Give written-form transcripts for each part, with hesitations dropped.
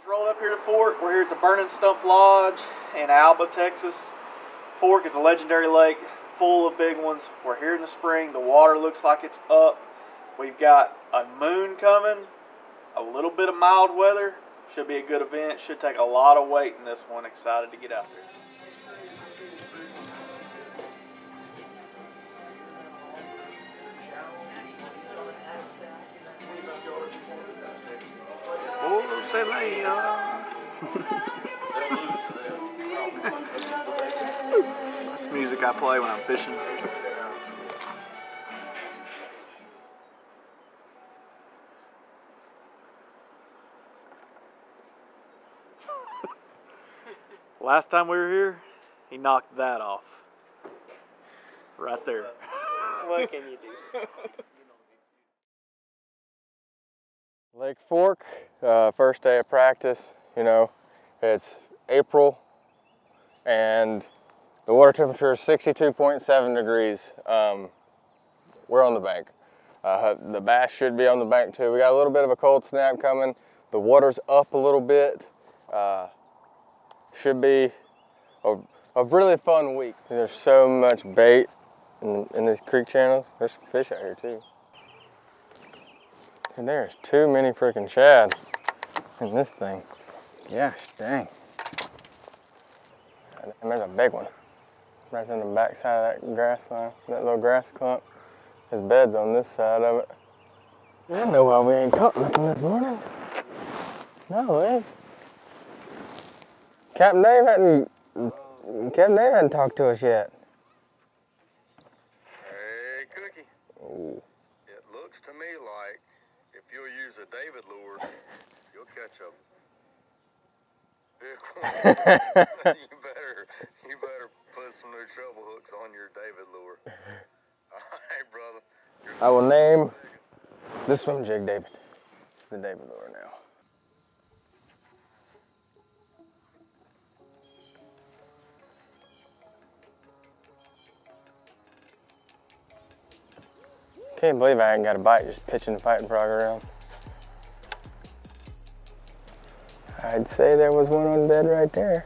Rolled up here to Fork. We're here at the Burning Stump Lodge in Alba, Texas. Fork is a legendary lake full of big ones. We're here in the spring. The water looks like it's up. We've got a moon coming, a little bit of mild weather. Should be a good event. Should take a lot of weight in this one. Excited to get out there. That's the music I play when I'm fishing. Last time we were here, he knocked that off. Right there. What can you do? Lake Fork, first day of practice. You know, it's April and the water temperature is 62.7 degrees. We're on the bank. The bass should be on the bank too. We got a little bit of a cold snap coming. The water's up a little bit. Should be a really fun week. There's so much bait in these creek channels. There's fish out here too. And there's too many freaking shad in this thing. Gosh dang. And there's a big one. Right on the back side of that grass line, that little grass clump. His bed's on this side of it. I know why we ain't caught nothing this morning. No, eh? Captain Dave hadn't talked to us yet. Hey, Cookie. Ooh. It looks to me like if you'll use a David lure, you'll catch a big one. you better put some new treble hooks on your David lure. All right, brother. I will name this swim jig David. It's the David lure now. Can't believe I ain't got a bite just pitching the fighting frog around. I'd say there was one on bed right there.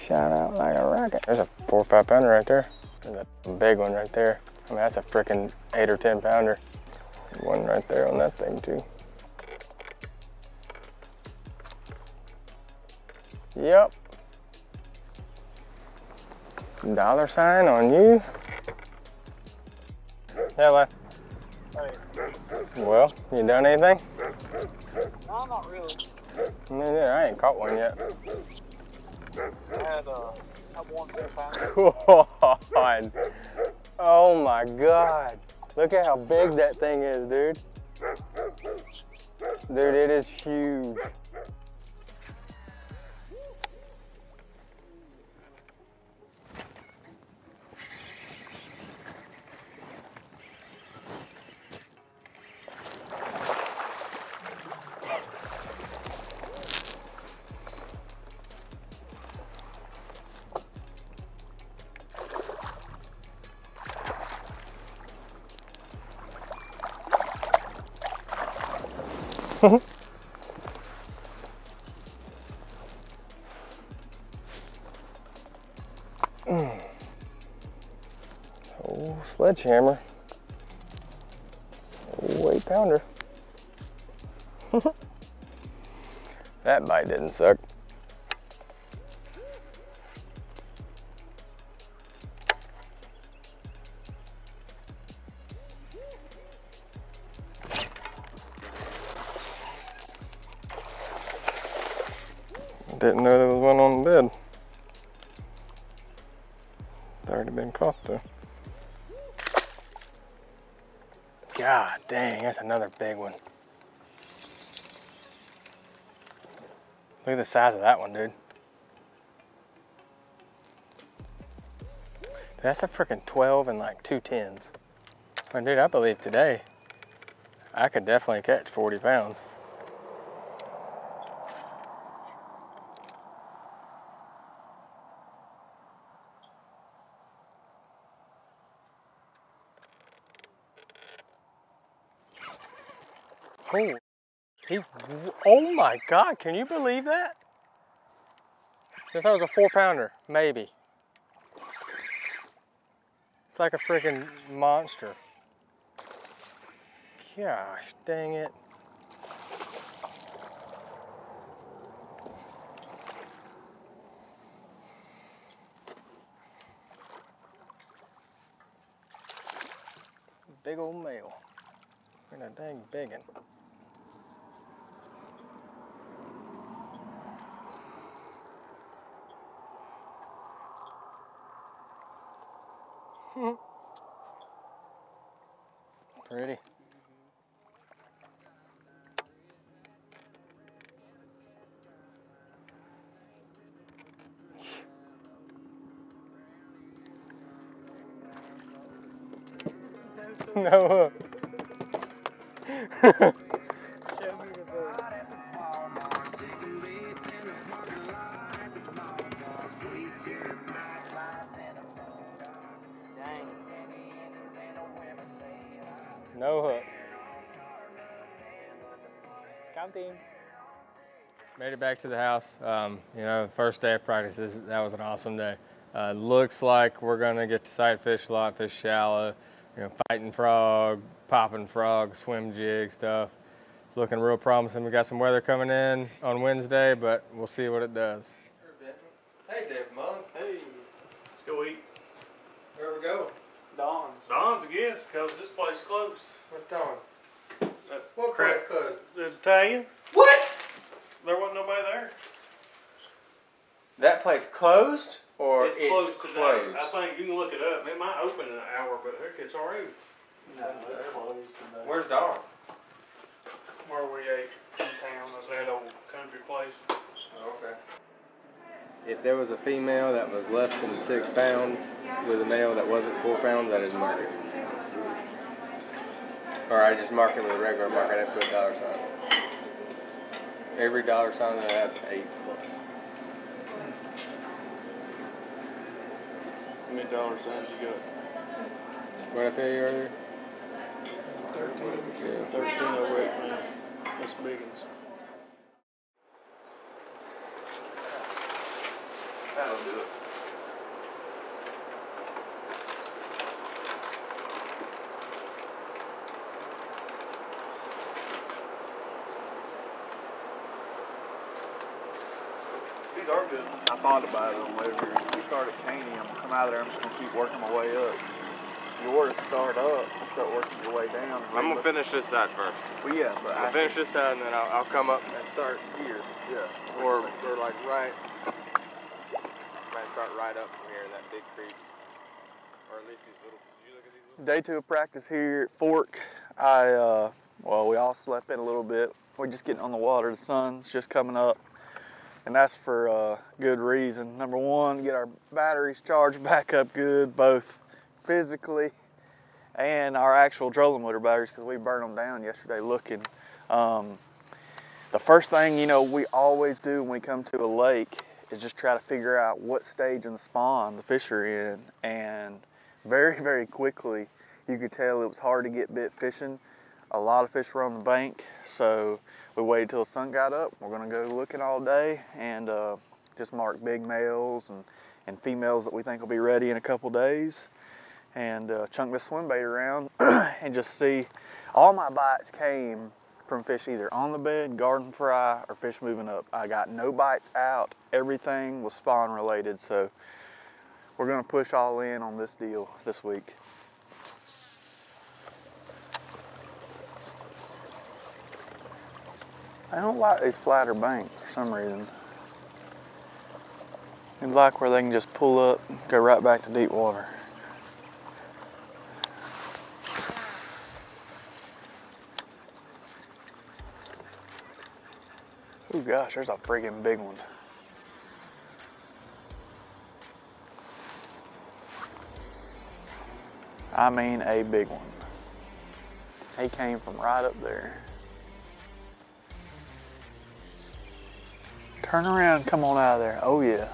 Shot out like a rocket. There's a 4 or 5 pounder right there. There's a big one right there. I mean, that's a freaking 8 or 10 pounder. One right there on that thing too. Yep. Dollar sign on you. Hello. Hey. Well, you done anything? No, not really. I ain't caught one yet. I had one fish on. God. Oh my God. Look at how big that thing is, dude. Dude, it is huge. Oh, sledgehammer. Oh, 8 pounder. That bite didn't suck. Didn't know there was one on the bed. It's already been caught though. God dang, that's another big one. Look at the size of that one, dude. That's a freaking 12 and like 2 10s. Well, dude, I believe today I could definitely catch 40 pounds. Oh, Oh my God, can you believe that? I thought it was a 4-pounder, maybe. It's like a freaking monster. Gosh, dang it. Big old male. And a dang biggin. Pretty. No. Show me the bird. Dang. No hook. Counting. Made it back to the house. You know, the first day of practice, that was an awesome day. Looks like we're gonna get to sight fish a lot, fish shallow, you know, fighting frog, popping frog, swim jig stuff. It's looking real promising. We got some weather coming in on Wednesday, but we'll see what it does. Hey, Dave Mullins. Hey, let's go eat. Where we go? Don's, I guess, because this place closed. What's Don's? What place closed? The Italian. What? There wasn't nobody there. That place closed, or It's closed today. I think you can look it up. It might open in an hour, but heck, it's already. No, it's closed today. Where's Don's? Where we ate in town, was that old country place. Okay. If there was a female that was less than 6 pounds with a male that wasn't 4 pounds, that is murder. Or I just mark it with a regular mark. I'd have to put a dollar sign. Every dollar sign that has 8 plus. How many dollar signs you got? What did I tell you earlier? 13. Yeah. 13 over 8, man. That's big ones. That'll do it. These are good. I thought about it on the way over here. We start at Caney. I'm gonna come out of there. I'm just gonna keep working my way up. Yours start up and start working your way down. I'm gonna finish this side first. Well, yeah, but I'll finish this side and then I'll come up and start here. Yeah. or like right. Might start right up from here in that big creek, or at least these little. Did you look at these little? Day 2 of practice here at Fork. Well, we all slept in a little bit. We're just getting on the water. The sun's just coming up, and that's for good reason. Number one, get our batteries charged back up good, both physically and our actual trolling motor batteries, because we burned them down yesterday looking. The first thing, you know, we always do when we come to a lake is just try to figure out what stage in the spawn the fish are in, and very, very quickly you could tell it was hard to get bit fishing. A lot of fish were on the bank, so we waited till the sun got up. We're gonna go looking all day and just mark big males and females that we think will be ready in a couple days, and chunk this swim bait around and just see. All my bites came from fish either on the bed, garden fry, or fish moving up. I got no bites out. Everything was spawn related, so we're gonna push all in on this deal this week. I don't like these flatter banks for some reason. I like where they can just pull up, go right back to deep water. Oh gosh, there's a friggin' big one. I mean a big one. He came from right up there. Turn around, come on out of there. Oh yeah.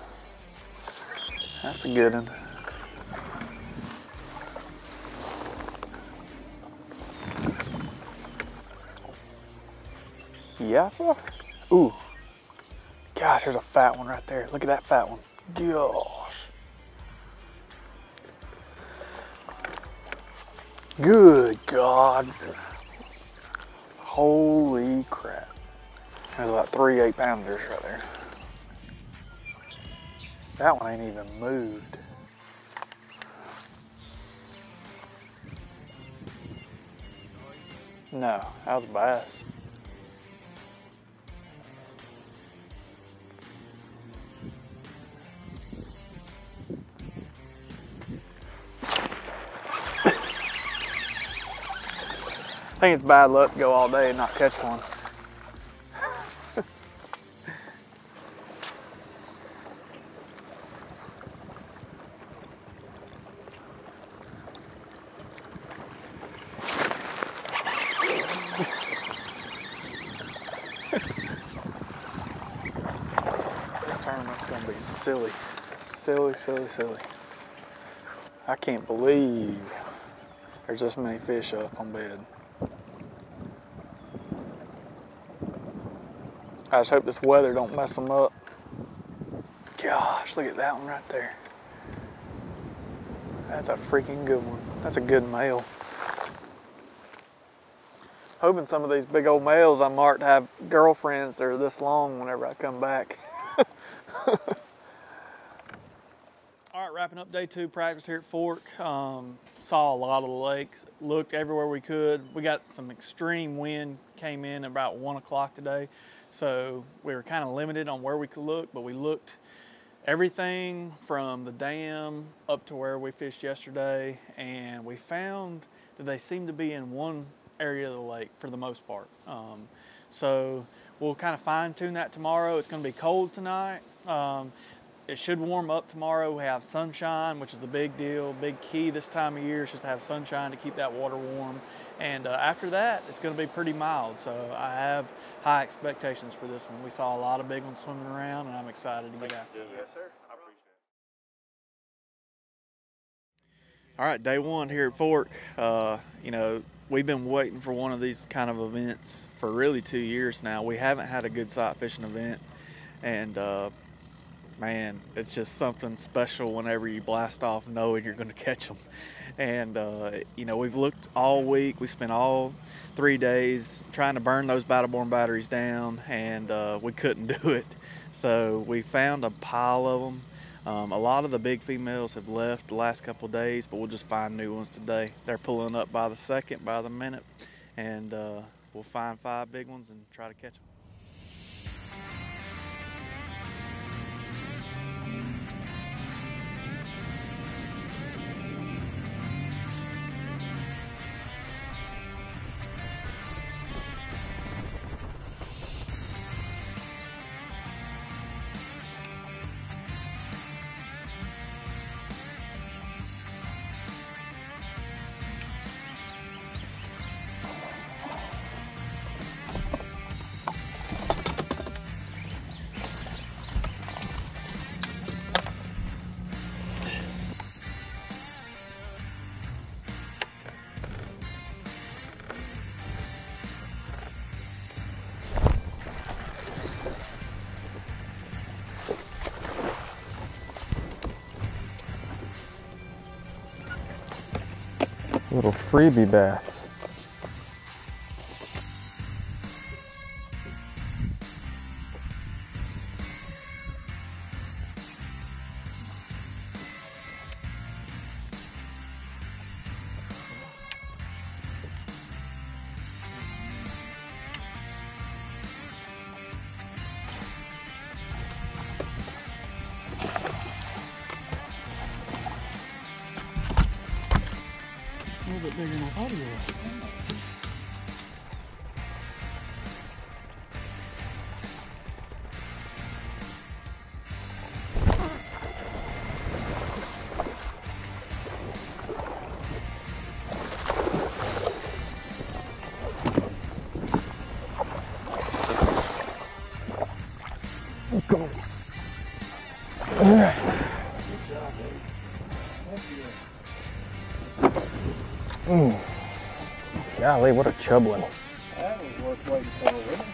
That's a good one. Yes, sir. Ooh. Gosh, there's a fat one right there. Look at that fat one. Gosh. Good God. Holy crap. There's about 3 8-pounders right there. That one ain't even moved. No, that was a bass. I think it's bad luck to go all day and not catch one. This tournament's gonna be silly. Silly, silly, silly. I can't believe there's this many fish up on bed. I just hope this weather don't mess them up. Gosh, look at that one right there. That's a freaking good one. That's a good male. Hoping some of these big old males I marked have girlfriends that are this long whenever I come back. All right, wrapping up day 2 practice here at Fork. Saw a lot of the lakes, looked everywhere we could. We got some extreme wind, came in about 1 o'clock today. So we were kind of limited on where we could look, but we looked everything from the dam up to where we fished yesterday, and we found that they seem to be in one area of the lake for the most part. So we'll kind of fine tune that tomorrow. It's going to be cold tonight. It should warm up tomorrow. We have sunshine, which is the big deal. Big key this time of year is just to have sunshine to keep that water warm. And after that, it's going to be pretty mild. So I have high expectations for this one. We saw a lot of big ones swimming around, and I'm excited to get after it. Yes, sir. I appreciate it. All right, day 1 here at Fork. You know, we've been waiting for one of these kind of events for really 2 years now. We haven't had a good sight fishing event, and man, it's just something special whenever you blast off knowing you're going to catch them. And you know, we've looked all week. We spent all 3 days trying to burn those Battleborn batteries down, and we couldn't do it. So we found a pile of them. A lot of the big females have left the last couple of days, but we'll just find new ones today. They're pulling up by the second, by the minute, and we'll find 5 big ones and try to catch them. Little freebie bass. A little bit bigger than I thought he was. Go. Yes. Golly, what a chubbling. That was worth waiting for, wasn't it?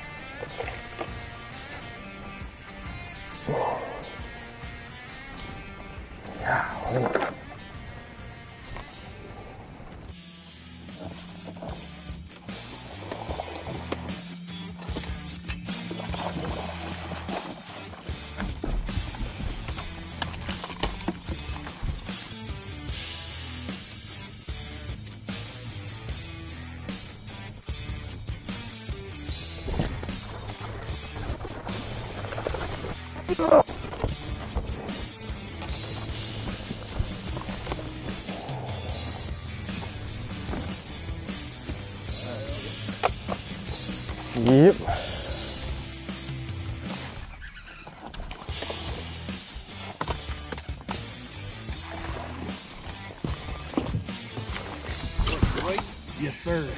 Yep. Yes, sir.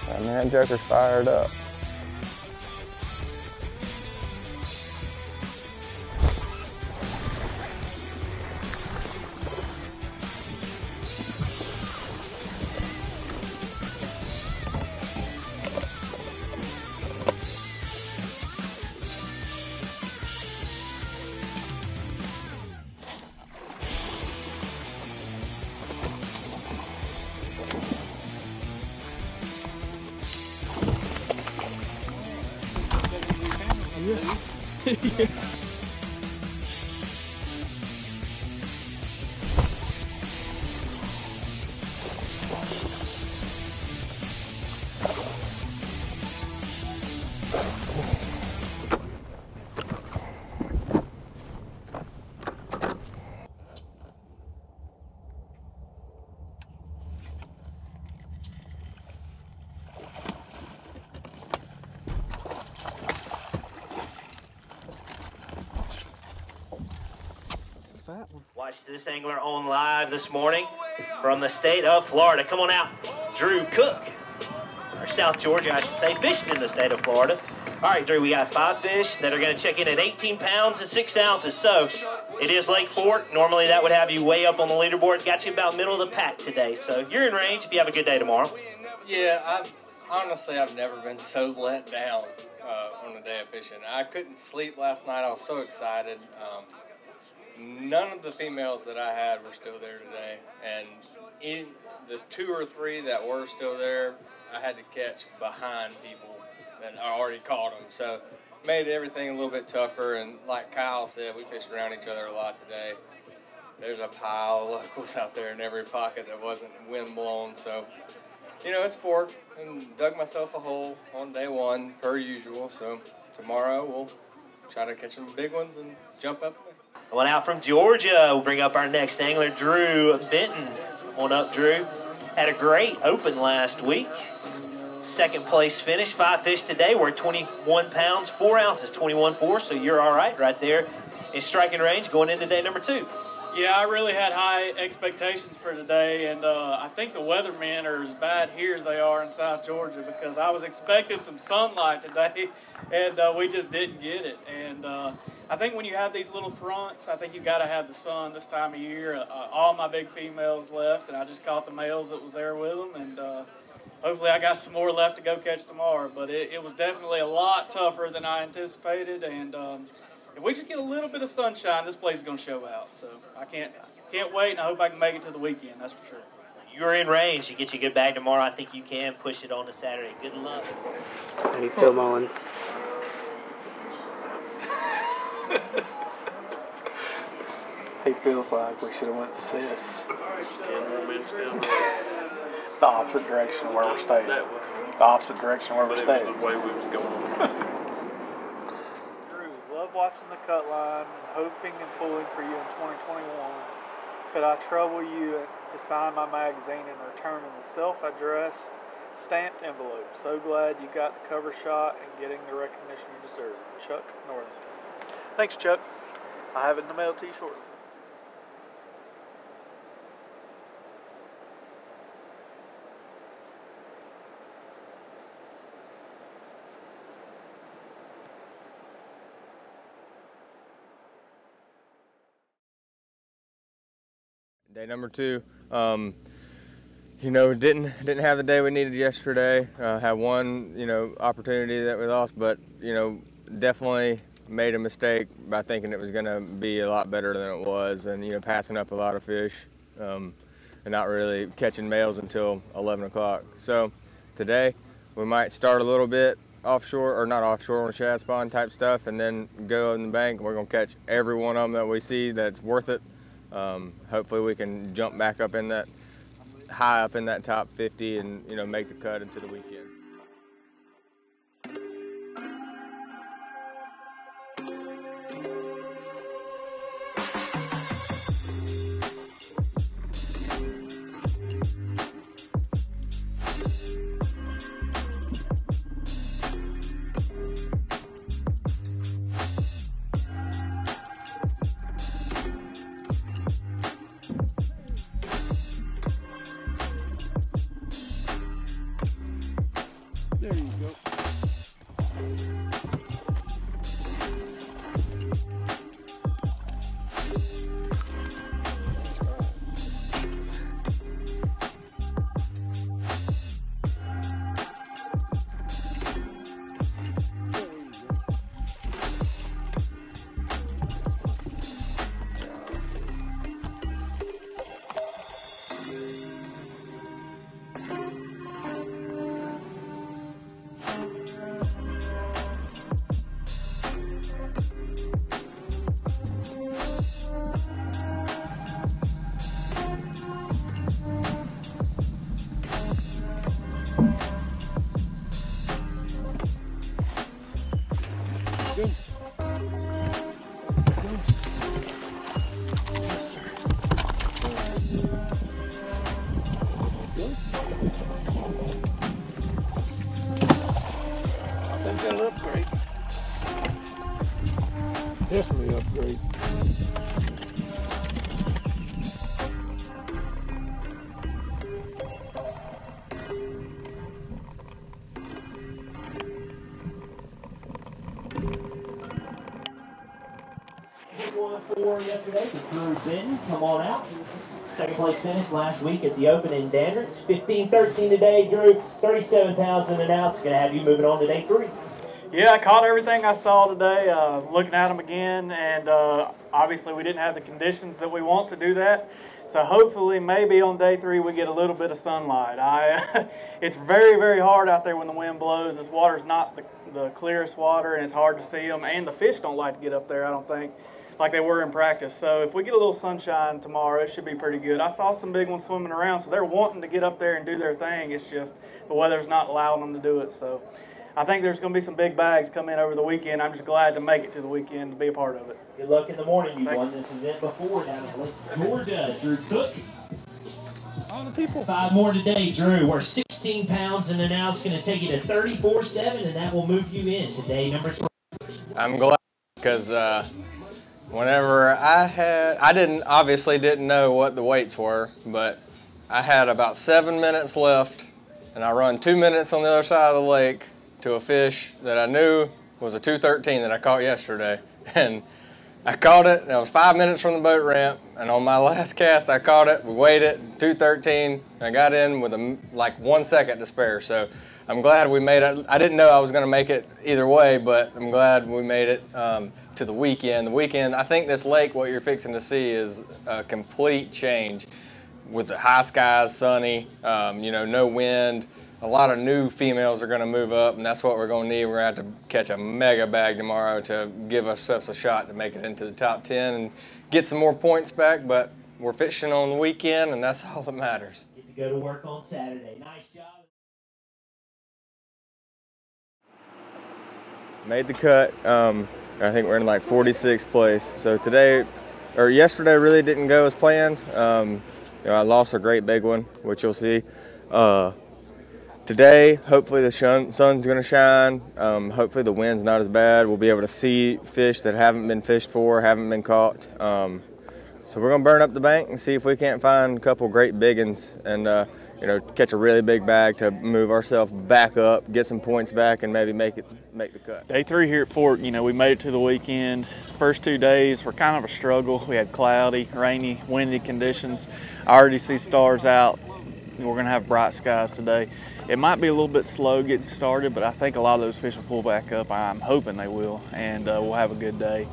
That man Joker's fired up. Watch this angler on live this morning from the state of Florida. Come on out, Drew Cook, or South Georgia, I should say, fished in the state of Florida. All right, Drew, we got 5 fish that are going to check in at 18 pounds and 6 ounces. So it is Lake Fork. Normally that would have you way up on the leaderboard. Got you about middle of the pack today. So you're in range if you have a good day tomorrow. Yeah, honestly, I've never been so let down on a day of fishing. I couldn't sleep last night. I was so excited. None of the females that I had were still there today, and in the 2 or 3 that were still there, I had to catch behind people that I already caught them. So made everything a little bit tougher, and like Kyle said, we fished around each other a lot today. There's a pile of locals out there in every pocket that wasn't wind blown, so you know, it's fork, and dug myself a hole on day 1 per usual. So tomorrow we'll try to catch some big ones and jump up there. One out from Georgia. We'll bring up our next angler, Drew Benton. Come on up, Drew. Had a great open last week. 2nd place finish. 5 fish today. We're 21 pounds, 4 ounces, 21.4. So you're all right there in striking range going into day number 2. Yeah, I really had high expectations for today, and I think the weathermen are as bad here as they are in South Georgia, because I was expecting some sunlight today, and we just didn't get it. And I think when you have these little fronts, I think you got to have the sun this time of year. All my big females left, and I just caught the males that was there with them, and hopefully I got some more left to go catch tomorrow. But it was definitely a lot tougher than I anticipated, and if we just get a little bit of sunshine, this place is going to show out. So I can't wait, and I hope I can make it to the weekend, that's for sure. You're in range. You get you a good bag tomorrow. I think you can push it on to Saturday. Good luck. Hey, Phil Mullins. He feels like we should have went to Sith's. The opposite direction of where we're staying. The opposite direction where we're staying. The way we was going. Drew, love watching the cut line and hoping and pulling for you in 2021. Could I trouble you to sign my magazine and return in the self-addressed stamped envelope? So glad you got the cover shot and getting the recognition you deserve. Chuck Northington. Thanks, Chuck. I have it in the mail to you shortly. Day number 2, you know, didn't have the day we needed yesterday. Had one, you know, opportunity that we lost, but you know, definitely made a mistake by thinking it was going to be a lot better than it was, and you know, passing up a lot of fish and not really catching males until 11 o'clock. So today we might start a little bit offshore, or not offshore, on shad spawn type stuff, and then go in the bank. We're going to catch every one of them that we see that's worth it. Hopefully we can jump back up in that, high up in that top 50, and you know, make the cut into the weekend. There you go. An upgrade. Definitely upgrade. For yesterday, Cook and Drew Benton, come on out. Second place finish last week at the Open in Dandridge. 15-13 today, Drew. 37 pounds in an ounce. Going to have you moving on to day 3. Yeah, I caught everything I saw today, looking at them again, and obviously we didn't have the conditions that we want to do that. So hopefully maybe on day 3 we get a little bit of sunlight. It's very, very hard out there when the wind blows. This water's not the clearest water, and it's hard to see them, and the fish don't like to get up there, I don't think, like they were in practice. So if we get a little sunshine tomorrow, it should be pretty good. I saw some big ones swimming around, so they're wanting to get up there and do their thing. It's just the weather's not allowing them to do it. So I think there's going to be some big bags come in over the weekend. I'm just glad to make it to the weekend to be a part of it. Good luck in the morning. You've won this event before down in Lake Georgia. Drew Cook. All the people. 5 more today, Drew. We're 16 pounds in an ounce. Going to take you to 34.7, and that will move you in to day number 3. I'm glad because whenever I obviously didn't know what the weights were, but I had about 7 minutes left, and I run 2 minutes on the other side of the lake to a fish that I knew was a 213 that I caught yesterday. And I caught it, and it was 5 minutes from the boat ramp, and on my last cast I caught it, we weighed it, 213, and I got in with like 1 second to spare. So I'm glad we made it. I didn't know I was going to make it either way, but I'm glad we made it to the weekend. The weekend, I think this lake, what you're fixing to see is a complete change with the high skies, sunny, no wind. A lot of new females are going to move up, and that's what we're going to need. We're going to have to catch a mega bag tomorrow to give ourselves a shot to make it into the top 10 and get some more points back, but we're fishing on the weekend, and that's all that matters. Get to go to work on Saturday. Nice job. Made the cut. I think we're in like 46th place. So yesterday really didn't go as planned. I lost a great big one, which you'll see. Today, hopefully the sun's going to shine. Hopefully the wind's not as bad. We'll be able to see fish that haven't been fished for, haven't been caught. So we're going to burn up the bank and see if we can't find a couple great big ones and catch a really big bag to move ourselves back up, get some points back, and maybe make the cut. Day 3 here at Fort, we made it to the weekend. First 2 days were kind of a struggle. We had cloudy, rainy, windy conditions. I already see stars out. We're going to have bright skies today. It might be a little bit slow getting started, but I think a lot of those fish will pull back up. I'm hoping they will, and we'll have a good day.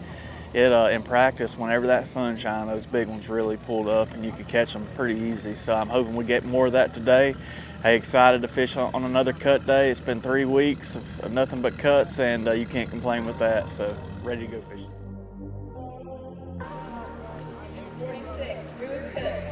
In practice, whenever that sun shines, those big ones really pulled up, and you could catch them pretty easy. So I'm hoping we get more of that today. Hey, excited to fish on another cut day. It's been 3 weeks of nothing but cuts, and you can't complain with that. So ready to go fishing. 46, Drew Cook.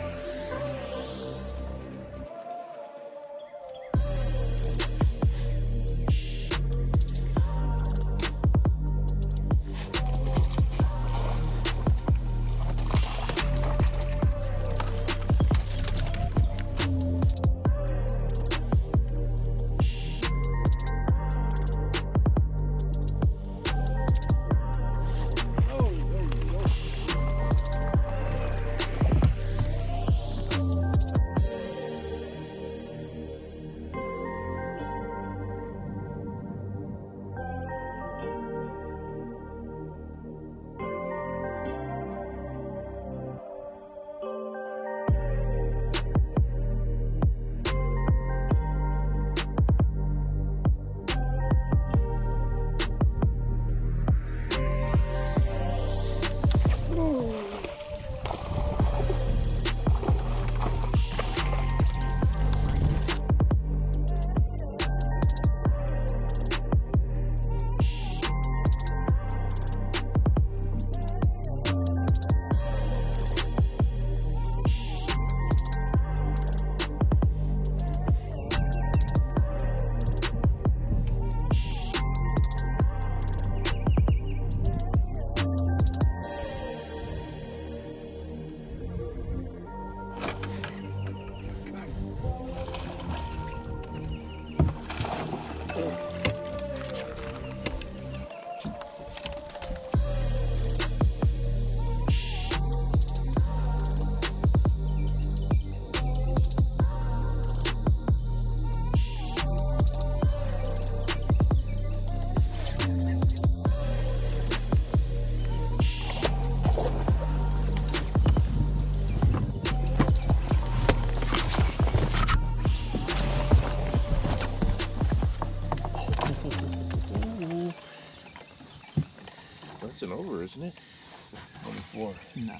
isn't it? 24. No.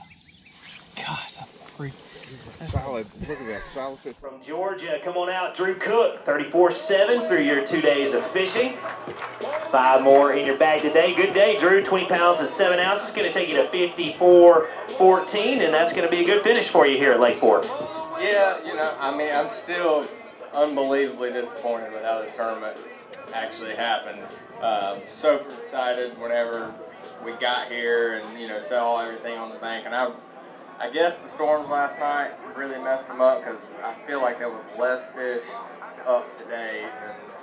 Gosh, I'm freak. Solid. Look at that. Solid fish. From Georgia, come on out, Drew Cook, 34.7 through your 2 days of fishing. 5 more in your bag today. Good day, Drew. 20 pounds and 7 ounces. It's going to take you to 54.14, and that's going to be a good finish for you here at Lake Fork. Yeah, you know, I mean, I'm still unbelievably disappointed with how this tournament actually happened. Super excited whenever we got here and, you know, saw everything on the bank. And I guess the storms last night really messed them up because I feel like there was less fish up today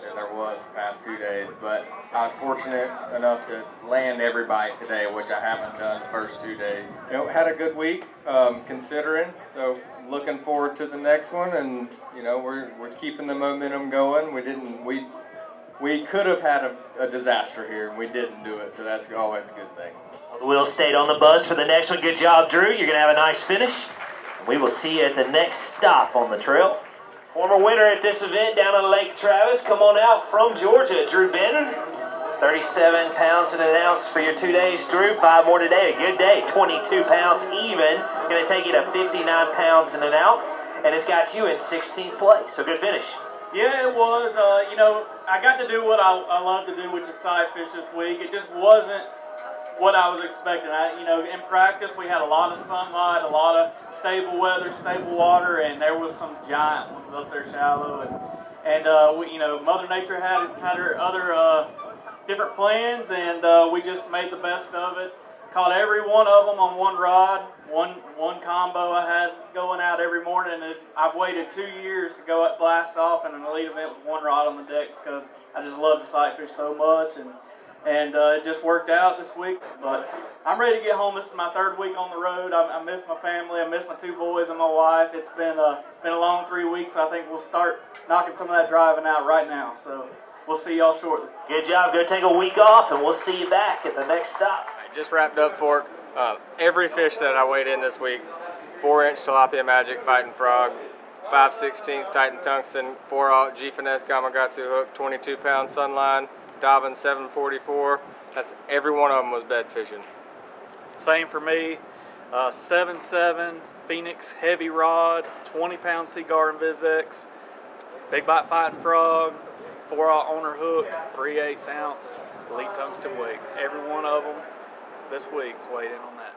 than there was the past 2 days. But I was fortunate enough to land every bite today, which I haven't done the first 2 days. You know, had a good week considering, so looking forward to the next one. And, you know, we're keeping the momentum going. We could have had a disaster here, and we didn't do it, so that's always a good thing. The wheels stayed on the buzz for the next one. Good job, Drew. You're going to have a nice finish. We will see you at the next stop on the trail. Former winner at this event down on Lake Travis. Come on out from Georgia, Drew Benton. 37 pounds and an ounce for your 2 days, Drew. 5 more today. A good day. 22 pounds even. Going to take you to 59 pounds and an ounce. And it's got you in 16th place. So good finish. Yeah, it was. You know, I got to do what I love to do, which is side fish this week. It just wasn't what I was expecting. You know, in practice we had a lot of sunlight, a lot of stable weather, stable water, and there was some giant ones up there shallow. And you know, Mother Nature had her other different plans, and we just made the best of it. Caught every one of them on one rod, one combo I had going out every morning. And I've waited 2 years to go up blast off in an elite event with one rod on the deck because I just love to sight fish so much, and it just worked out this week. But I'm ready to get home. This is my 3rd week on the road. I miss my family. I miss my 2 boys and my wife. It's been a long 3 weeks. I think we'll start knocking some of that driving out right now. So we'll see y'all shortly. Good job. Go take a week off, and we'll see you back at the next stop. I just wrapped up Fork. Every fish that I weighed in this week: 4-inch tilapia magic fighting frog, 5/16 Titan tungsten, 4/0 G finesse Gamakatsu hook, 22-pound sunline, Dobbin 744. That's every one of them was bed fishing. Same for me. 7/7 Phoenix heavy rod, 20-pound Seaguar and Vizex, big bite fighting frog, 4/0 owner hook, 3/8 ounce elite tungsten weight. Every one of them this week is weighed in on that.